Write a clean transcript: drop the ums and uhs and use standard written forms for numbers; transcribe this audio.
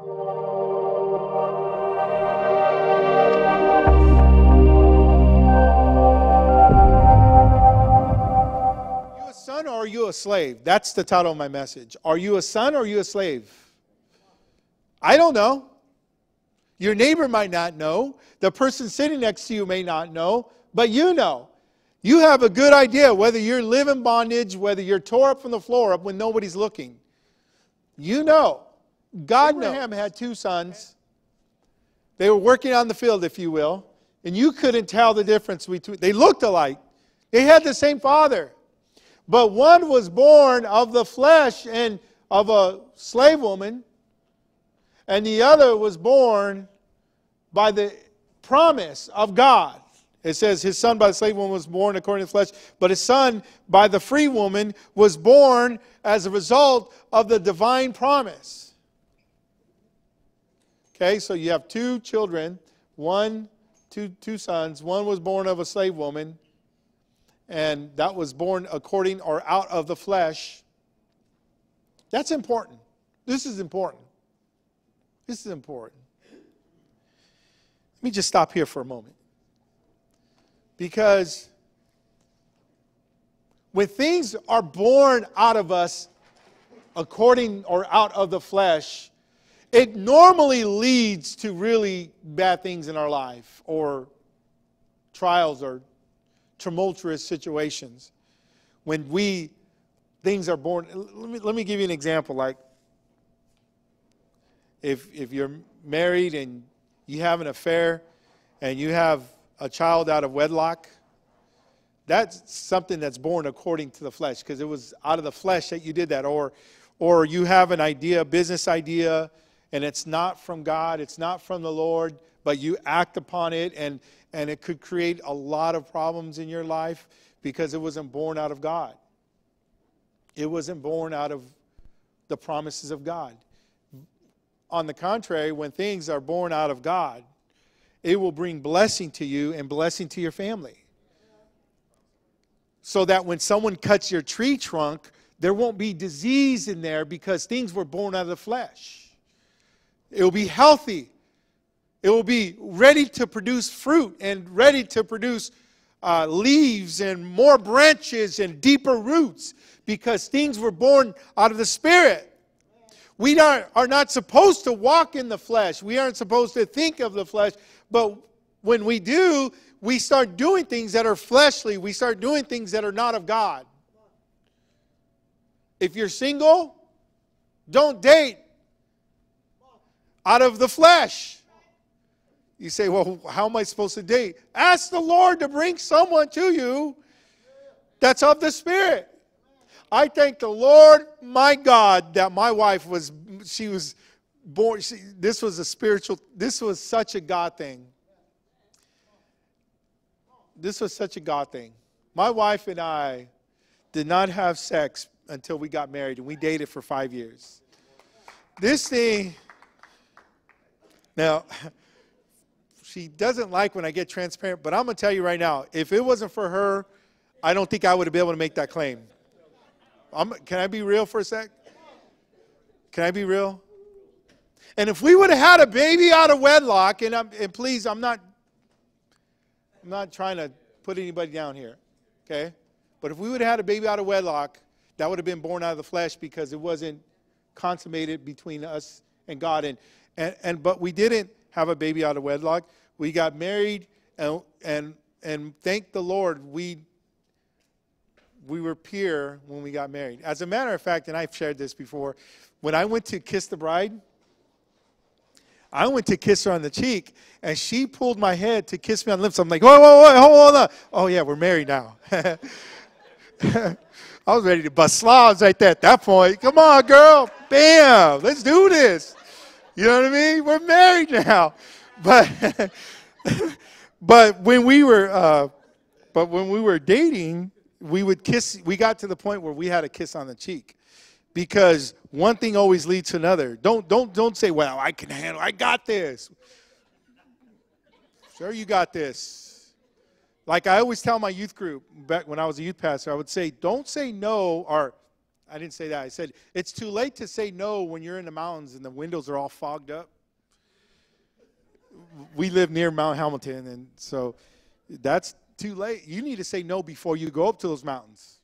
Son or are you a slave? That's the title of my message. Are you a son or are you a slave? I don't know. Your neighbor might not know. The person sitting next to you may not know. But you know. You have a good idea whether you're living bondage, whether you're tore up from the floor up when nobody's looking. You know. God knows. Abraham had two sons. They were working on the field, if you will. And you couldn't tell the difference between. They looked alike. They had the same father. But one was born of the flesh and of a slave woman, and the other was born by the promise of God. It says his son by the slave woman was born according to the flesh, but his son by the free woman was born as a result of the divine promise. Okay, so you have two children, two sons. One was born of a slave woman, and that was born according or out of the flesh. That's important. This is important. This is important. Let me just stop here for a moment. Because when things are born out of us according or out of the flesh, it normally leads to really bad things in our life or trials or tumultuous situations. When things are born, let me give you an example. Like if you're married and you have an affair and you have a child out of wedlock, that's something that's born according to the flesh, because it was out of the flesh that you did that. Or you have an idea, a business idea, and it's not from God, it's not from the Lord, but you act upon it, and it could create a lot of problems in your life because it wasn't born out of God. It wasn't born out of the promises of God. On the contrary, when things are born out of God, it will bring blessing to you and blessing to your family. So that when someone cuts your tree trunk, there won't be disease in there because things were born out of the flesh. It will be healthy. It will be ready to produce fruit and ready to produce leaves and more branches and deeper roots because things were born out of the Spirit. We are not supposed to walk in the flesh. We aren't supposed to think of the flesh. But when we do, we start doing things that are fleshly. We start doing things that are not of God. If you're single, don't date out of the flesh. You say, well, how am I supposed to date? Ask the Lord to bring someone to you that's of the Spirit. I thank the Lord, my God, that my wife was born. This was such a God thing. This was such a God thing. My wife and I did not have sex until we got married, and we dated for 5 years. This thing, now, she doesn't like when I get transparent, but I'm going to tell you right now, if it wasn't for her, I don't think I would have been able to make that claim. Can I be real for a sec? Can I be real? And if we would have had a baby out of wedlock, and please, I'm not trying to put anybody down here, okay? But if we would have had a baby out of wedlock, that would have been born out of the flesh because it wasn't consummated between us and God. But we didn't have a baby out of wedlock. We got married, and thank the Lord, we were pure when we got married. As a matter of fact, and I've shared this before, when I went to kiss the bride, I went to kiss her on the cheek, and she pulled my head to kiss me on the lips. I'm like, whoa, hold on. Oh, yeah, we're married now. I was ready to bust slobs right there at that point. Come on, girl. Bam. Let's do this. You know what I mean? We're married now. But when we were dating, we would kiss. We got to the point where we had a kiss on the cheek, because one thing always leads to another. Don't say, well, I can handle. I got this. Sure, you got this. Like I always tell my youth group back when I was a youth pastor, I would say, don't say no, or I didn't say that. I said it's too late to say no when you're in the mountains and the windows are all fogged up. We live near Mount Hamilton, and so that's too late. You need to say no before you go up to those mountains.